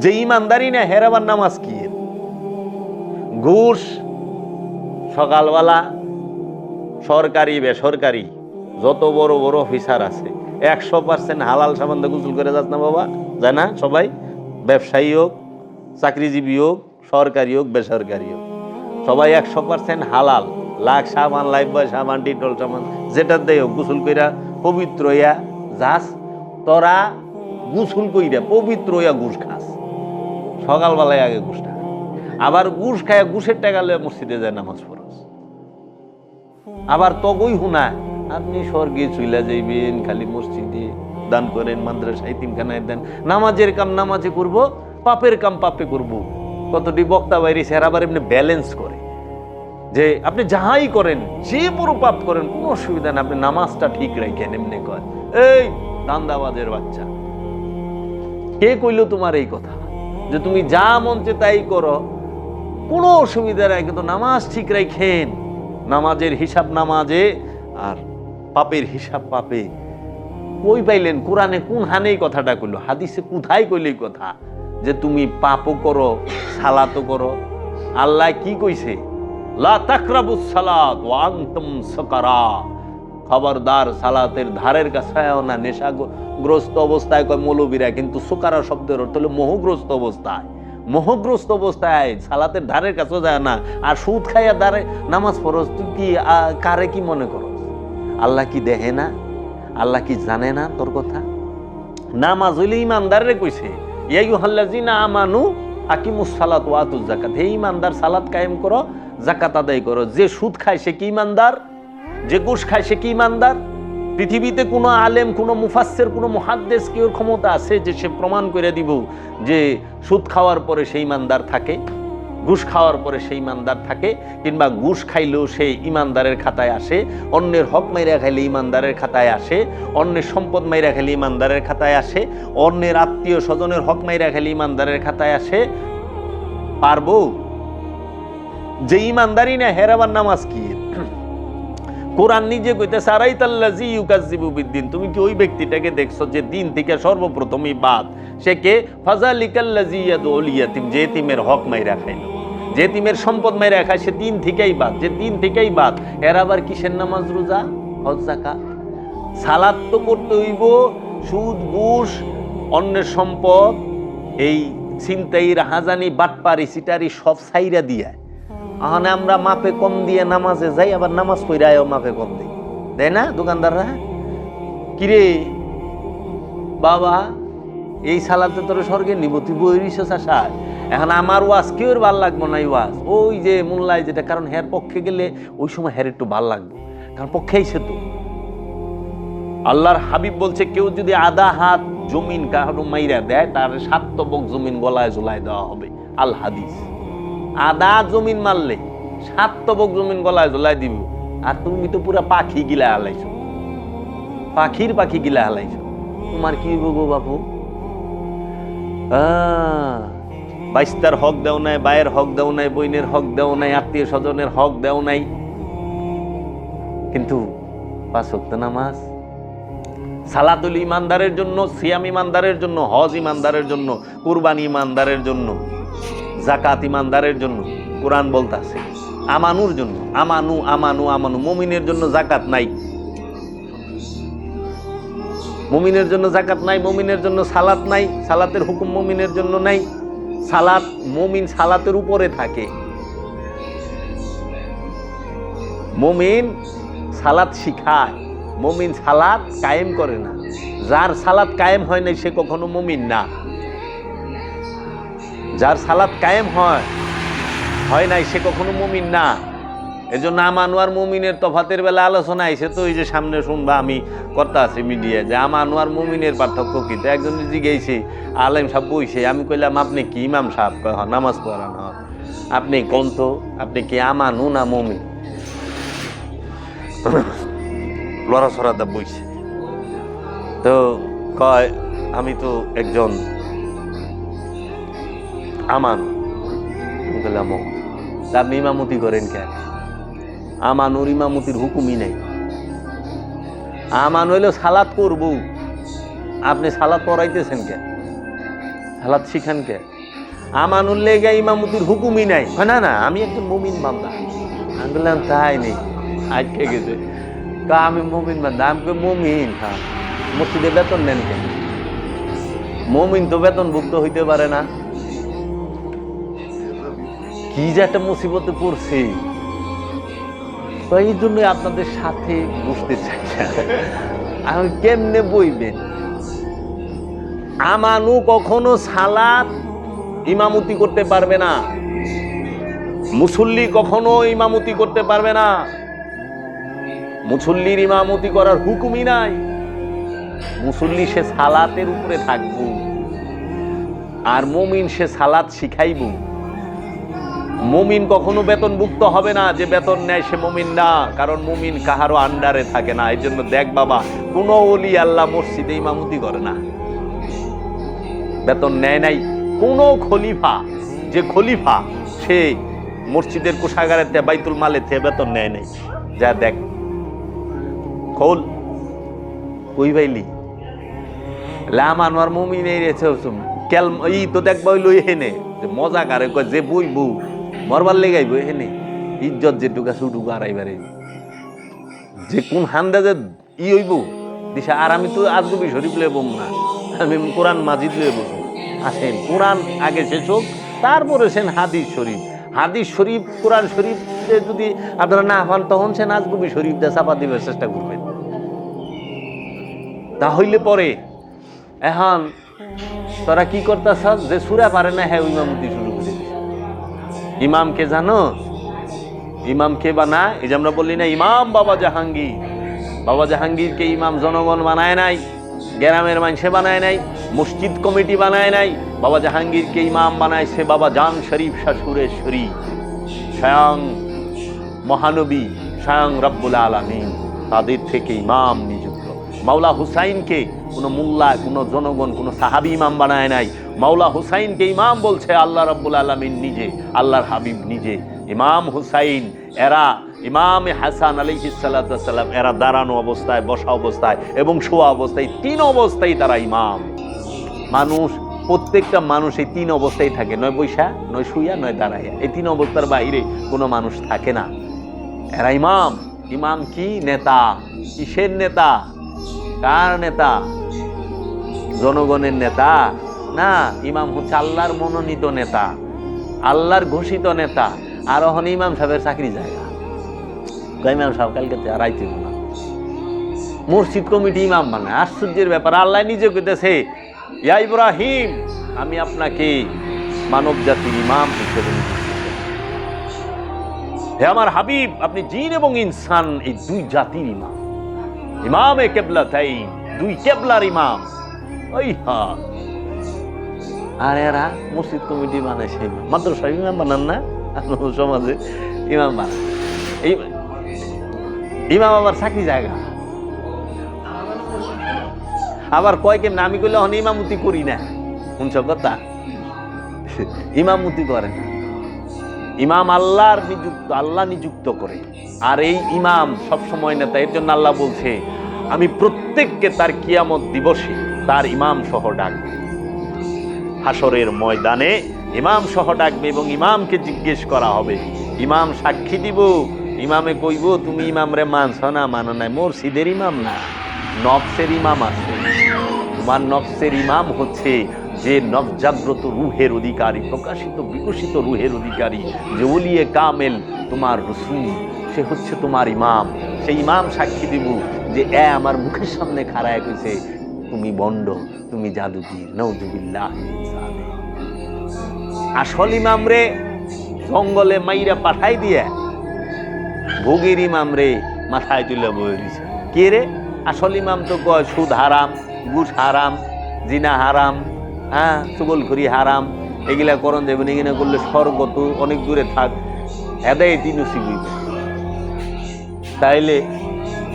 যে ইমানদারি না হেরাবার নামাজ কি? ঘুষ, সকালবেলা সরকারি বেসরকারি যত বড় বড় অফিসার আছে 100% হালাল সাবান দিয়ে গোসল করে যাস না বাবা, যায় না সবাই? ব্যবসায়ী হোক, চাকরিজীবী হোক, সরকারি হোক, বেসরকারি হোক, সবাই 100% হালাল। লাখ সাবান, লাইফ বয় সাবান, ডিটল সাবান, যেটা দেয় হোক, গোসল কইরা পবিত্র হইয়া যাস। তোরা গোসল কইরা পবিত্র হইয়া ঘুষ খাস, সকালবেলায় আগে ঘুষটা, আবার ঘুষ খায় ঘুষের টাকা লইয়া মসজিদে যায় নামাজ পড়স। আবার তগই হুনা আপনি স্বর্গে চইলা যাইবেন, খালি মসজিদে দান করেন, মাদ্রাসায় তিনখানায় দেন, নামাজের কাম নামাজে করব, পাপের কাম পাপে করব। কতটি বক্তা বাইরে স্যার আবার এমনি ব্যালেন্স করে যে আপনি যাহাই করেন, যে বড় পাপ করেন কোনো অসুবিধা না, আপনি নামাজটা ঠিক রাখেন। এমনি কয় এই দান্দাবাজের বাচ্চা, কে কইল তোমার এই কথা যে তুমি যা মন চায় তাই করো, কোনো অসুবিধা নাই, কিন্তু নামাজ ঠিক রাখেন। নামাজের হিসাব নামাজে আর পাপের হিসাব পাপে। কই পাইলেন? কোরআনে কোন হানে এই কথাটা কইলো? হাদিসে কোথায় কইলে এই কথা যে তুমি পাপও করো সালাতও করো? আল্লাহ কি কইছে? লা তাকরাবুস সালাত ওয়া আনতুম সুকারা, খবরদার সালাতের ধারের কাছেও না নেশাগ্রস্ত অবস্থায়। কয় মৌলবীরা, কিন্তু সুকারা শব্দের অর্থ হলো মোহগ্রস্ত অবস্থায়। মোহগ্রস্ত অবস্থায় সালাতের ধারের কাছেও যায় না। আর সুদ খাইয়া দাঁড়ে নামাজ পড়স, তুই কি কারে কি মনে করস? আল্লাহ কি দেখে না? আল্লাহ কি জানে না তোর কথা? নামাজ হইলে ইমানদারে কইছে ইয়া আইয়ুহাল্লাযিনা আমানু আকিমুস সালাত ওয়া আতুজ যাকাত, হে ইমানদার সালাত কায়েম করো, যাকাত আদায় করো। যে সুদ খায় সে কি ইমানদার? যে ঘুষ খায় সে কি ইমানদার? পৃথিবীতে কোনো আলেম, কোনো মুফাসসির, কোনো মুহাদ্দিস কি ওর ক্ষমতা আছে যে সে প্রমাণ করে দিব যে সুদ খাওয়ার পরে সেই ইমানদার থাকে, ঘুষ খাওয়ার পরে সেই ইমানদার থাকে, কিংবা ঘুষ খাইলেও সে ইমানদারের খাতায় আসে, অন্যের হক মাইরা খাইলে ইমানদারের খাতায় আসে, অন্যের সম্পদ মাইরা খাইলে ইমানদারের খাতায় আসে, অন্যের আত্মীয় স্বজনের হক মাইরা খাইলে ইমানদারের খাতায় আসে? পারবো? যে ইমানদারি না হেরাবার নামাজ কি? কোরআন নিজে কইতেছে আরাইতাল্লাযী ইউকাজ্জিবু বিদ্দিন, তুমি কি ওই ব্যক্তিটাকে দেখছো যে দিন থেকে সর্বপ্রথমই বাদ? সে কে? ফাযালিকাল্লাযী ইয়াদউল ইয়াতীম, যে এতিমের হক মাইরা খাইলো, যে এতিমের সম্পদ মাইরা খায়, সে দিন থেকেই বাদ। যে দিন থেকেই বাদ, এর আবার কিসের নামাজ, রোজা, হজ, যাকাত? সালাত তো করতে হইব। সুদ, ঘুষ, অন্যের সম্পদ, এই ছিনতাই, রাহাজানি, বাটপারি, সিটারি সব ছাইরা দিয়া আহনে আমরা মাপে কম দিয়ে নামাজে যাই, আবার নামাজ পড়ায়ও মাপে কম দিই, দেয় না দোকানদাররা? কিরে বাবা, এই সালাতে তোর স্বর্গে নিব, তুই বইরিস আশায়। এখন আমার ওয়াজ কেউ ভাল লাগবো না, এই ওয়াজ ওই যে মোল্লায় যেটা, কারণ হের পক্ষে গেলে ওই সময় হের একটু ভাল লাগবে, কারণ পক্ষেই সে তো। আল্লাহর হাবিব বলছে, কেউ যদি আধা হাত জমিন কারো মাইরা দেয়, তার 7 তবক জমিন গলায় ঝুলাই দেওয়া হবে। আল হাদিস। আধা জমিন মারলে 7 তবক জমিন গলায় ঝুলাই দিব। আর তুমি তো পুরা পাখি গিলা হালাইছো, পাখির পাখি গিলা হালাইছো, তোমার কি গো বাবু? বাইস্তার হক দেও নাই, বায়ের হক দেও নাই, বইনের হক দেও নাই, আত্মীয় স্বজনের হক দেও নাই, কিন্তু 5 ওয়াক্ত নামাজ। সালাতুল ইমানদারের জন্য, সিয়াম ইমানদারের জন্য, হজ ইমানদারের জন্য, কুরবানি ইমানদারের জন্য, যাকাত ইমানদারের জন্য। কোরআন বলতাছে আমানুর জন্য, আমানু আমানু আমানু। মুমিনের জন্য যাকাত নাই, মুমিনের জন্য যাকাত নাই, মুমিনের জন্য সালাত নাই, সালাতের হুকুম মুমিনের জন্য নাই। সালাত, মুমিন সালাতের উপরে থাকে, মুমিন সালাত শিখায়, মুমিন সালাত কায়েম করে না। যার সালাত কায়েম হয় নাই সে কখনো মুমিন না। যার সালাত কায়েম হয় নাই সে কখনো মুমিন না। এজন্য আমানু আর মুমিনের তফাতের বেলা আলোচনা আইছে, তো এই যে সামনে শুনবা, আমি কথা আছে মিডিয়া, যে আমানু আর মুমিনের পার্থক্য কি? তো একজন জিজ্ঞেসে, আলেম সাহেব বইছে, আমি কইলাম আপনি কি ইমাম সাহেব? কয় নামাজ পড়ান। আপনি কোন তো, আপনি কি আমানু না মুমিন? লড়াছড়াটা বইছে, তো কয় আমি তো একজন আমানু। বললাম আপনি ইমামতি করেন কেন? আমানুর ইমামতির হুকুমই নেই। আমান হইলেও সালাত করব, আপনি সালাত পড়াইতেছেন কেন? সালাত শিখান কে? আমানুল লেগে ইমামতির হুকুমই নাই। না না, আমি একজন মুমিন বান্দা। আমি বললাম তাই নেই, আটকে গেছে। আমি মুমিন বান্দা। আমি মুমিন, হ্যাঁ, মসজিদে বেতন নেন কেন? মুমিন তো বেতনভুক্ত হইতে পারে না। কি যে একটা মুসিবতে পড়ছে, এই জন্য আপনাদের সাথে বুঝতে চাই আমি কেমনে বইবেন। আমানু কখনো সালাত ইমামতি করতে পারবে না, মুসল্লি কখনো ইমামতি করতে পারবে না। মুসল্লির ইমামতি করার হুকুমই নাই। মুসল্লি সে সালাতের উপরে থাকবো, আর মুমিন সে সালাত শিখাইব। মুমিন কখনো বেতনভুক্ত হবে না, যে বেতন নেয় সে মুমিন না, কারণ মুমিন কাহারও আন্ডারে থাকে না। এই জন্য দেখ বাবা, কোন ওলি আল্লাহ মসজিদে ইমামতি করে না, বেতন নেয় নাই। কোন খলিফা, যে খলিফা সে মসজিদের কোষাগারের বাইতুল মালে বেতন নেয় নাই। যা দেখ, খোল কই বাইলি লাম আনোয়ার মুমিন ই তো দেখবা লই হেনে মজা কারে কয় যে বই বউ মরবার লেগাইব হেনে ইজ্জত যেটুকা সুটুকু আড়াইবারে যে কোন হান্দাজে ই হইব দিশা। আর আমি তো আজগবি শরীফ লয়ে বম না, আমি কোরআন মাজিদ লয়ে বসবো। আসেন কোরআন আগে শেষ হোক, তারপরে সেন হাদিস শরীফ। হাদিস শরীফ কোরআন শরীফ যদি আপনারা না পান, তখন সে আজগবি শরীফটা চাপা দিবার চেষ্টা করবেন। তাহলে পরে এখন তোরা কি করতেছ, যে সুরা পারে না হ্যাঁ ইমামতি শুরু করে দিস। ইমামকে জানো ইমাম কে বানায়? এই যে আমরা বললি না ইমাম বাবা জাহাঙ্গীর, বাবা জাহাঙ্গীরকে ইমাম জনগণ বানায় নাই, গ্রামের মানুষে বানায় নাই, মসজিদ কমিটি বানায় নাই। বাবা জাহাঙ্গীরকে ইমাম বানাইছে বাবা জান শরীফ শাশুরেশ্বরী, স্বয়ং মহানবী, স্বয়ং রব্বুল আলামিন তাদের থেকে ইমাম নিযুক্ত। মাওলা হুসাইনকে কোনো মোল্লা, কোনো জনগণ, কোনো সাহাবী ইমাম বানায় নাই। মাওলা হুসাইনকে ইমাম বলছে আল্লাহ রব্বুল আলামিন নিজে, আল্লাহর হাবিব নিজে। ইমাম হুসাইন এরা ইমামে হাসান আলাইহিস সালাতু ওয়াস সালাম এরা দাঁড়ানো অবস্থায়, বসা অবস্থায় এবং শোয়া অবস্থায়, তিন অবস্থায় তারা ইমাম। মানুষ, প্রত্যেকটা মানুষ এই তিন অবস্থায় থাকে, নয় বৈশা, নয় শুইয়া, নয় দাঁড়াইয়া। এই তিন অবস্থার বাইরে কোনো মানুষ থাকে না। এরা ইমাম। ইমাম কি? নেতা। কিসের নেতা? কার নেতা? জনগণের নেতা না। ইমাম হচ্ছে আল্লাহর মনোনীত নেতা, আল্লাহর ঘোষিত নেতা। আর এখন ইমাম সাহেবের চাকরি জায়গা, ইমাম সাহেব কালকে আর আইতে না, মসজিদ কমিটি ইমাম বানায়। আশ্চর্যের ব্যাপার, আল্লাহ নিজে কইতেছে ইয়া ইব্রাহিম, আমি আপনাকে মানব জাতির ইমাম হিসেবে, হে আমার হাবিব, আপনি জিন এবং ইনসান এই দুই জাতির ইমাম। ইমামে কিবলাতাইন, দুই কিবলার ইমাম। ওই হ্যাঁ, আর এরা মসজিদ কমিটি বানাইছে ইমাম, মাদ্রাসা ইমাম বানান না, সমাজে ইমাম বানান। এই ইমাম আবার চাকরি জায়গা, আবার কয় কেমন আমি কইলে হন ইমামতি করি না। শুনছ কথা? ইমামতি করে না। ইমাম আল্লাহর নিযুক্ত, আল্লাহ নিযুক্ত করে। আর এই ইমাম সবসময় নেতা। এর জন্য আল্লাহ বলছে আমি প্রত্যেককে তার কিয়ামত দিবসে তার ইমাম সহ ডাকবে। হাসরের ময়দানে ইমাম সহ ডাকবে এবং ইমামকে জিজ্ঞেস করা হবে, ইমাম সাক্ষী দিব। ইমামে কইব তুমি ইমাম রে মানছ না, মানো নাই। মসজিদের ইমাম না, নফসের ইমাম আছে। তোমার নফসের ইমাম হচ্ছে যে নবজাগ্রত রুহের অধিকারী, প্রকাশিত বিকশিত রুহের অধিকারী, যে ওলিয়ে কামেল তোমার রাসূল, সে হচ্ছে তোমার ইমাম। সেই ইমাম সাক্ষী দিব যে আমার মুখের সামনে খাড়ায় কইছে তুমি বন্ড, তুমি জাদুগির, নাউযুবিল্লাহ। আসল ইমাম রে জঙ্গলে মাইরা পাঠাই দিয়ে ভোগের ইমাম রে মাথায় তুলে বয়ে দিছে। কে রে? আসল ইমাম তো কয় সুদ হারাম, ঘুষ হারাম, জিনা হারাম, হ্যাঁ, চুগলখড়ি হারাম, এগুলা করণ দেবেন। এগুলো করলে স্বর্গ তো অনেক দূরে থাক, হেদায়েতই নসিব হইবে। তাইলে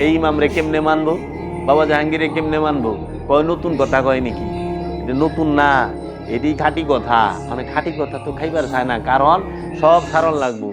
এই ইমাম রে কেমনে মানবো? বাবা জাহাঙ্গীরে কেমনে মানবো? কয় নতুন কথা কয় নাকি? এটা নতুন না, এটি খাঁটি কথা। মানে খাঁটি কথা তো খাইবার চায় না, কারণ সব সারণ লাগবো।